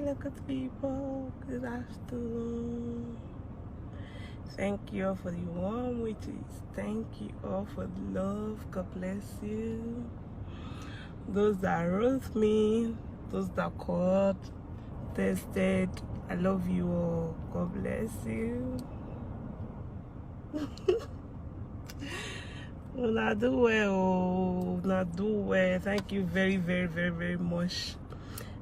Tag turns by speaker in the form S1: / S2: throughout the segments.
S1: look at people. Good afternoon. Thank you all for the warm wishes. Thank you all for the love. God bless you. Those that wrote me, those that called, tested, I love you all. God bless you. Una do well. Una do well. Thank you very, very, very, very much.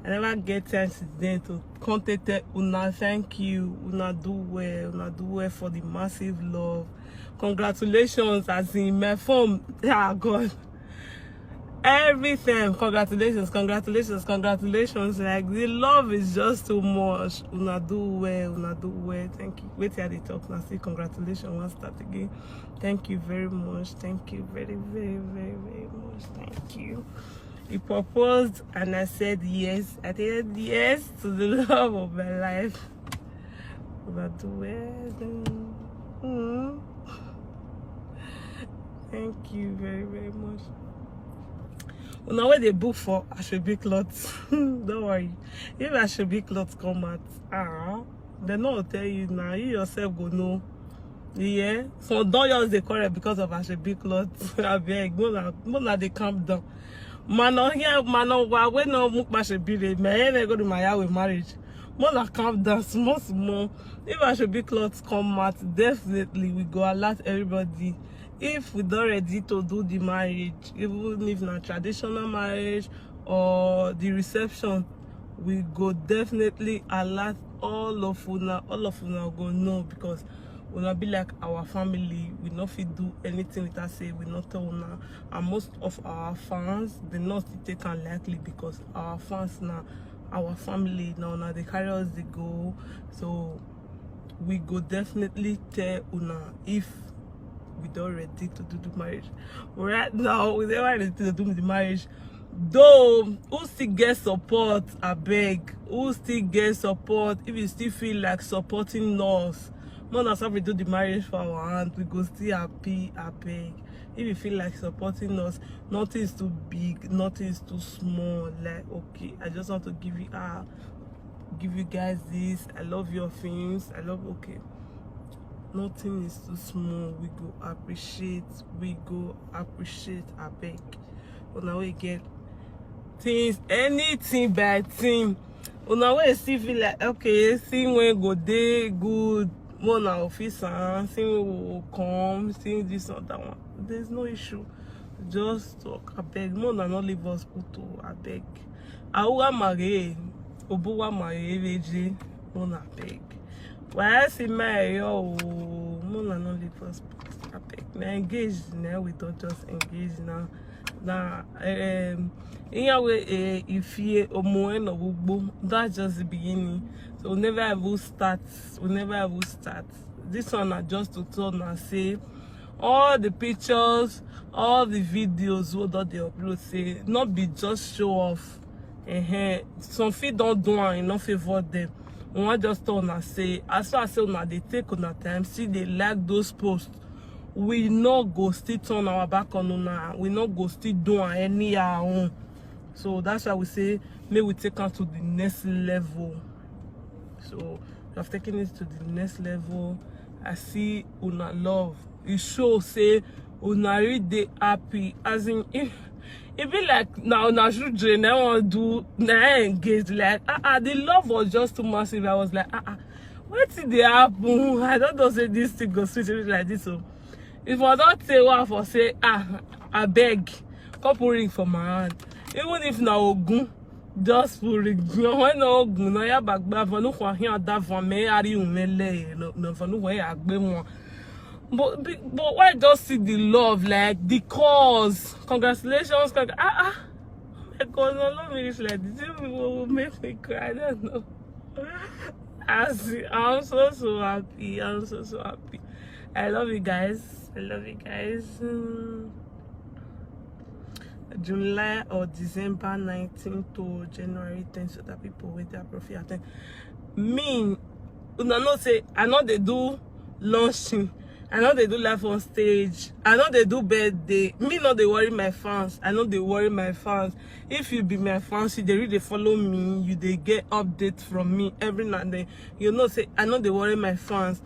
S1: I never get chance today to contact Una. Thank you. Una do well. Una do well for the massive love. Congratulations, as in my phone. Ah, God. Everything. Congratulations, congratulations, congratulations. Like, the love is just too much. Una do well. Una do well. Thank you. Wait till they talk now. See, congratulations. One start again. Thank you very much. Thank you very, very, very, very much. Thank you. He proposed and I said yes. I said yes to the love of my life. But thank you very, very much. Well, now when they book for Asoebi clothes, don't worry. If Asoebi clothes come out, they know tell you now. You yourself go know. Yeah. So don't use the correct because of Asoebi clothes. I beg, no, they calm down. Mano here, mano, when no mukba should be the man, I go to my with marriage. More calm down, small. If Asoebi clothes come out, definitely we go alert everybody. If we don't ready to do the marriage, even if not traditional marriage or the reception, we go definitely alert all of una go know, because we'll be like our family. We not fit do anything with us, say we not tell una. And most of our fans, they not take unlikely, because our fans now, our family now they carry us, they go. So we go definitely tell una if we don't ready to do the marriage. Right now, we never ready to do the marriage. Though, who still get support, I beg. Who still get support, if you still feel like supporting us, not as we do the marriage for our hand, we go still happy, I beg. If you feel like supporting us, nothing is too big, nothing is too small. Like, okay, I just want to give you guys this. I love your things. Okay. Nothing is too small. We go appreciate, I beg. But now we get things, anything by thing. But now we still feel like, okay, thing when go day good, more now officer, thing will come, thing this or that one. There's no issue. Just talk, I beg. More than not leave us put to, I beg. Awa mare, obuwa mare veje, more I beg. Why I see my yo, more than not leave us put, I beg. Now engaged now, we don't just engage now. Now, if you that's just the beginning. So we'll never ever start. This one are just to turn and say all the pictures, all the videos what they upload, say not be just show off. Some feet don't do enough favor them. We want just turn and say, as far as they take on our time, see they like those posts. We not go still turn our back on una. We not go still do any our own. So that's why we say, may we take us to the next level. So we have taken it to the next level. I see una love. It shows say una really happy. As in, if it be like now una children I want to do now engage, like the love was just too massive. I was like what did they happen? I don't know say this thing go switch like this. So if I don't say what for say I beg, couple ring for my hand. Even if now Ogun, just for ring. When no Ogun, no ya back for no for here that for me ari umele no for no way agbe one. But why just see the love, like the cause? Congratulations, oh my God, no love me like this. Will make me cry. I don't know. I'm so happy. I'm so happy. I love you guys. July or December 19th to January 10th, so that people with their profit attend. Me, no say I know they do launching. I know they do live on stage. I know they do birthday. Me not they worry my fans. I know they worry my fans. If you be my fans, you they really follow me. You they get updates from me every now and then. You know, say I know they worry my fans.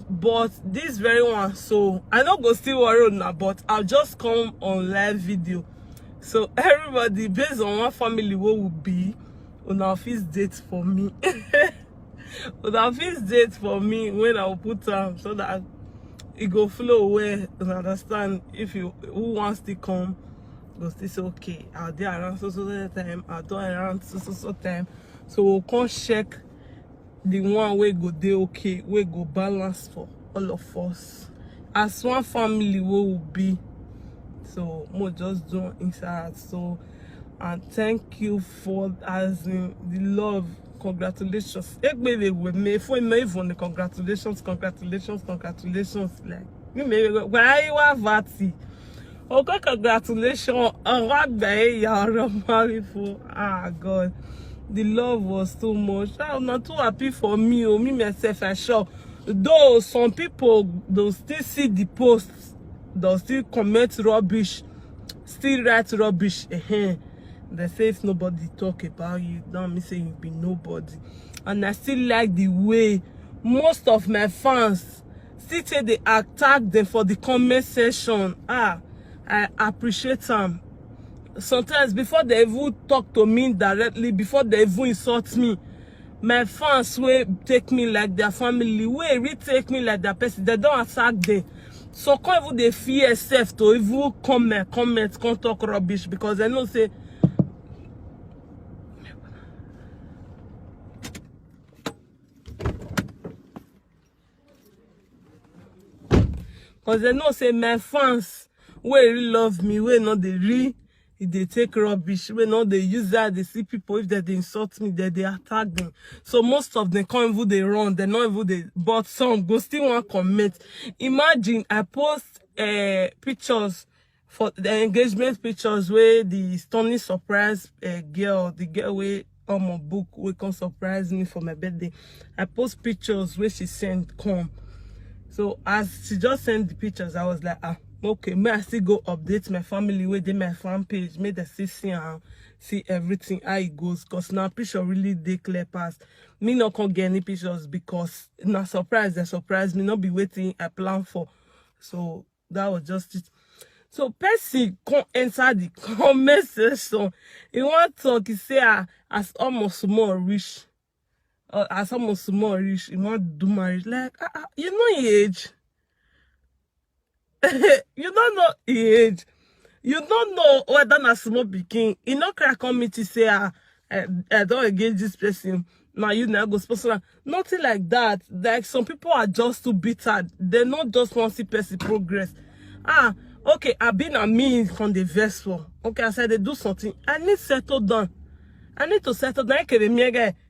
S1: But this very one, so I not go still worry now. But I'll just come on live video. So everybody, based on what family will be, on our feast date for me. On our feast date for me when I'll put so that it go flow away. You understand? If you who wants to come, go still say okay. I'll do around so time. I'll do around so time. So we'll come check the one way go day okay, we go balance for all of us. As one family we will be. So more just do inside. So and thank you for as in the love. Congratulations. With me for me even the congratulations. Like you may why you have Vati. Okay, congratulations. Ah God. The love was too much. I'm not too happy for me or me myself I sure. Though some people they'll still see the posts, they'll still comment rubbish, still write rubbish. They say if nobody talk about you, don't mean say you be nobody. And I still like the way most of my fans still say they attack them for the comment section. I appreciate them. Sometimes before they even talk to me directly, before they even insult me, my fans will take me like their family, will retake me like their person. They don't attack them. So can't even they fear self to even comment, can't talk rubbish because they know say because they know say my fans will really love me, will not they really if they take rubbish, will not they use that they see people if they insult me, they attack them. So most of them can't even they run, they not even they but some go still want comment. Imagine I post pictures for the engagement pictures where the stunning surprise girl, the girl way on my book will come surprise me for my birthday. I post pictures where she sent come. So as she just sent the pictures, I was like, okay, may I still go update my family where they my fan page, may they see everything how it goes. Cause now picture really they clear past. Me not can get any pictures because not surprise, they surprise me, not be waiting I plan for. So that was just it. So Percy come enter the comment section. He want to talk, he say as almost more rich. As almost more rich, you want to do marriage. Like, you know your age. You don't know your age. You don't know whether na small pikin. You know, crack on me to say, I don't engage this person. Now you now go sponsor. Nothing like that. Like some people are just too bitter. They not just want to see person progress. Okay, I've been a me from the vessel. Okay, I said they do something. I need to settle down. I need to settle down.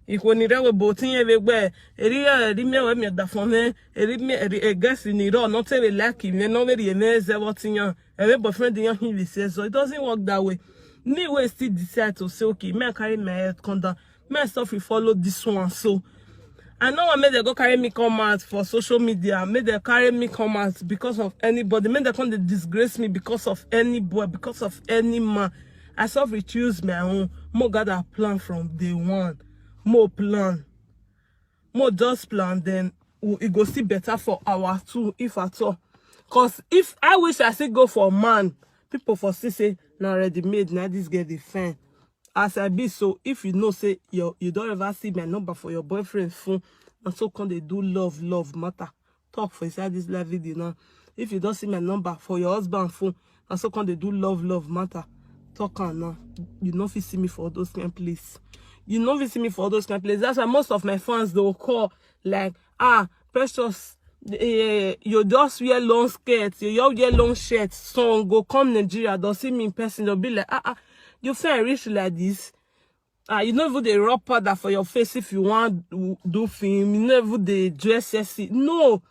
S1: Ikwonire botin everywhere. Eri me we me da fome. Eri me guess in iro not very lucky. Me no very emeze what in every boyfriend in he says so it doesn't work that way. Me we still decide to say okay, me carry my head come down. Me stuff we follow this one so. I know I made they go carry me come out for social media. Made they carry me come out because of anybody. Made they come to disgrace me because of any boy, because of any man. I self-choose my own. More got a plan from day one. More plan. More just plan, then it go see better for our two, if at all. Because if I wish I still go for man, people for say, now ready made, now this get the fan. As I be so, if you know, say, you don't ever see my number for your boyfriend's phone, and so can they do love matter. Talk for inside this live video now. If you don't see my number for your husband's phone, and so can they do love matter. Talk on now. You know if you see me for those kind of places. You know if you see me for those kind of places. That's why most of my fans they'll call like, Precious, you just wear long skirts, you wear long shirts, so go come Nigeria, they'll see me in person, they'll be like, you feel rich like this. You know even the raw powder for your face if you want to do film, you know even the dress sexy. No.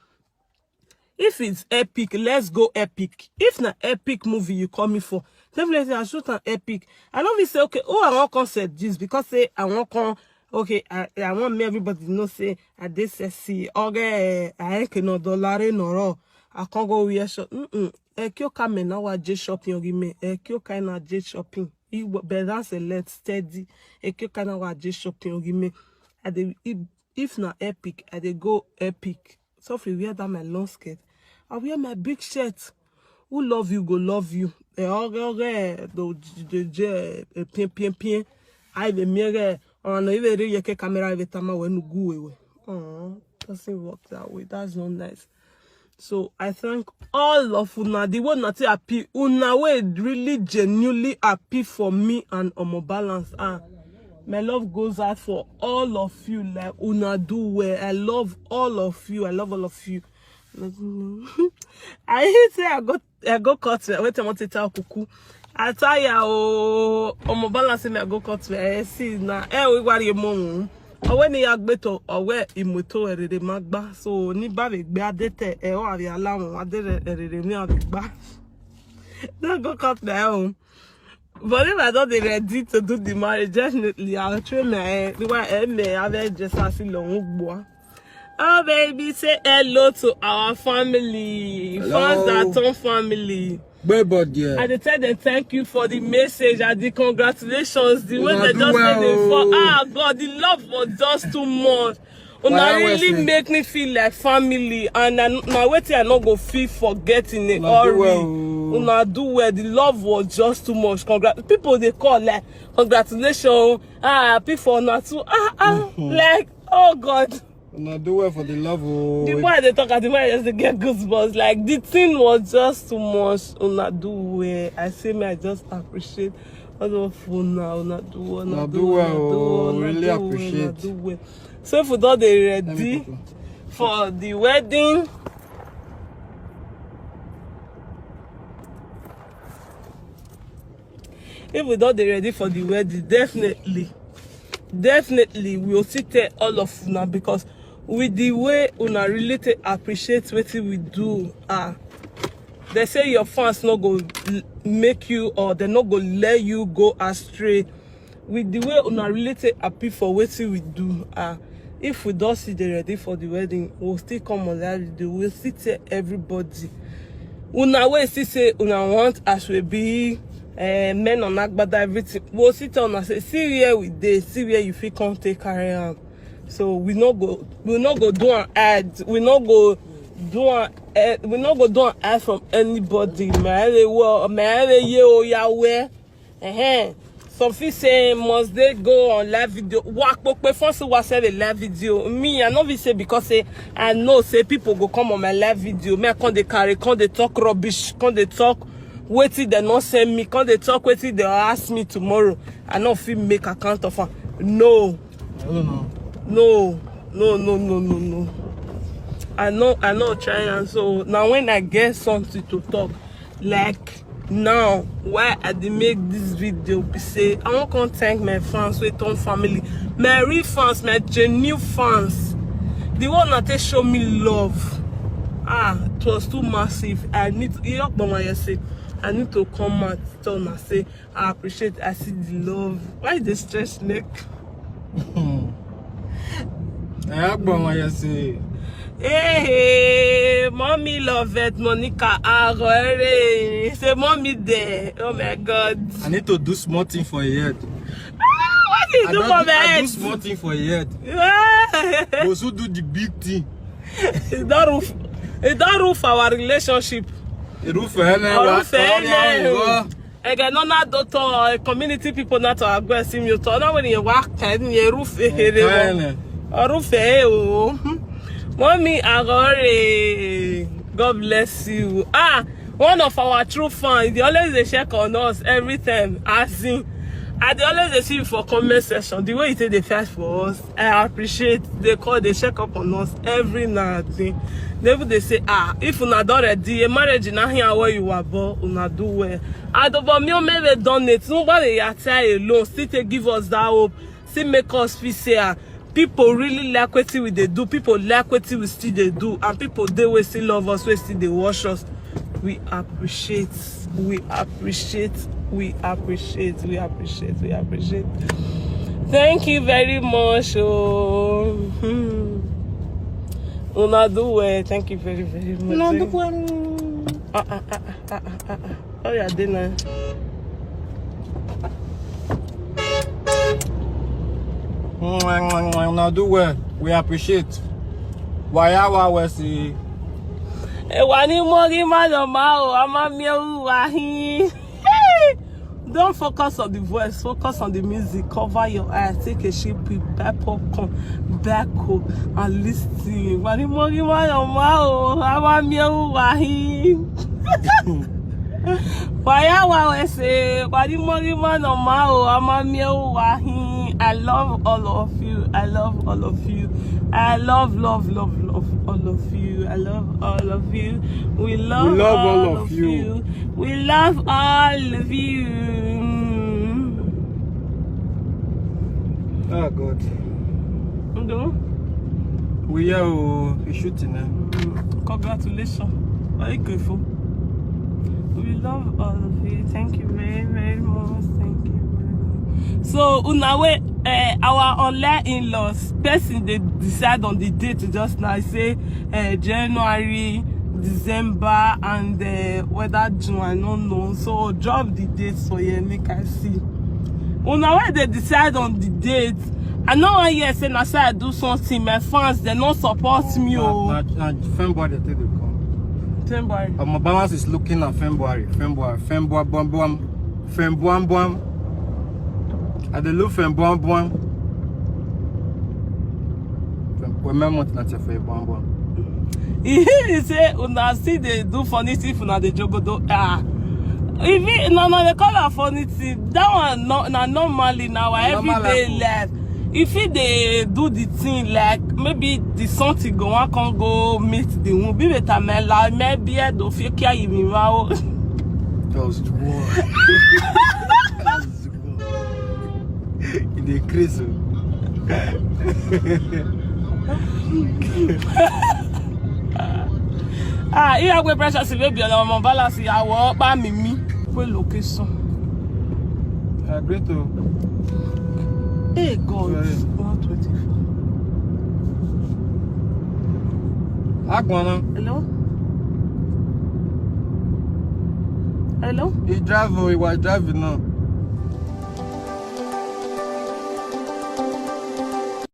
S1: If it's epic, let's go epic. If not epic movie you call me for, definitely I shoot an epic. I don't say okay, I want concept this because say I want okay, I want me everybody to know say I did sexy. Okay, I ain't no dollar no raw. I can't go wear shop. Ekyo kame na wa J shopping orime. Ekyo kaina J shopping. Bedan select steady. Ekyo kaina wa J shopping orime. If na epic, I dey go epic. So if you wear that my long skirt, I wear my big shirt. Who love you go love you. Pien. I be mere. Oh no, even you can camera every time I went go away. Oh, doesn't work that way. That's not nice. So I thank all of una. The one not happy. Una way really genuinely happy for me and Omo Balance. My love goes out for all of you. Like una do well. I love all of you. I love all of you. I say I go cut. Wait, I want to tell Kuku. I tell ya Omo Balance me I go cut. I see now. We worry more. When you are better, or where imoto erede magba. So ni ba be gbe adete o ari alawon adere erede mi abi gba. Don't go cut my own. But if I don't be ready to do the marriage, definitely I'll train my hair. The one I have just as long. Oh baby, say hello to our family. Hello. Fans that family. I dey tell them thank you for the message and the congratulations. The way they just said it for God, the love was just too much. Una really make me feel like family, and now wait till I not go feel forgetting it already. Una do well. The love was just too much. People they call like congratulations. People una too like oh God.
S2: Una do well for the love.
S1: The more they talk, the more I just get goosebumps. Like the thing was just too much. Una do well. I say me, I just appreciate all of una do well.
S2: Really appreciate.
S1: Well. So if we don't ready for the wedding, definitely we will see all of una, because with the way una related appreciate what we do. They say your fans not go make you, or they not go let you go astray. With the way una related happy for what we do. If we don't see they ready for the wedding, we'll still come on that video. We'll still tell everybody. Una way still say una want as we be men on Agbada everything. We'll sit on and say, see where we dey, see where you feel can't take carry on. So we not go do an ad. We not go do an ad from anybody. Some people say must they go on live video. First was a live video. Me, I not say because I know say people go come on my live video. Me I can't they carry, can't they talk rubbish, can't they talk wait till they not send me, can't they talk wait till they ask me tomorrow. I not feel make account of her. No.
S2: I don't know.
S1: No. I know trying, and so now when I get something to talk, like now why I did make this video, be say I want to thank my fans, with on family, my real fans, my genuine fans, the one that they show me love. It was too massive. I need to come out and say I appreciate, I see the love. Why the stress neck? Hey, mommy love it, Monica. Say mommy there. Oh my God.
S2: I need to do small thing for your head.
S1: What do you do for my head?
S2: I do small thing for your head. Those who do the big thing.
S1: It don't roof our relationship.
S2: It roof
S1: again, no, not doctor, community people not to aggressive you. So now when you walk, you roof Mommy Agore, God bless you. One of our true fans, they always they check on us every time. They always they see you for comment section. The way you take the fight for us, I appreciate. They check up on us every now and then. They say, if you not ready, a marriage in here where you are born, you not do well. I don't want me maybe done it. Nobody tell alone. Still to give us that hope. Still make us feel say people really like what we they do. People like what we still they do, and people they will still love us. We still they watch us. We appreciate. Thank you very much. Una do well. Thank you very, very much.
S2: No, do well.
S1: Oh, yeah, dinner.
S2: Now do well. We appreciate. Why we see.
S1: Don't focus on the voice, focus on the music. Cover your eyes, take a shape, buy popcorn, back home, and listen. I love all of you. I love all of you. I love all of you. I love all of you. We love all of you. We love all of you.
S2: Oh God. We are shooting now.
S1: Congratulations. Very grateful. We love all of you. Thank you very, very much. Thank you very much. So, Unawe, our online in-laws, person they decide on the date just now. Say January, December, and whether June, I don't know. So, drop the dates for you, make I see. Unawe, they decide on the date. I know one year say I say I do something. My fans they not support me.
S2: February they take the come.
S1: February.
S2: My balance is looking at February. February, bam. I dey look February, bam. Remember not to February.
S1: He say una see they do funny thing if una dey jogodo. If it, no, they call her funny thing. That one normally now everyday life. If they do the thing like maybe the something go on can go meet the woman, be better man like maybe I don't feel care you mean wow.
S2: That was the war. That was the war. In the crazy.
S1: Here we precious baby on my balance. I walk by me. What location?
S2: Great to.
S1: Hey God, 124. Hello? Hello?
S2: He was driving now.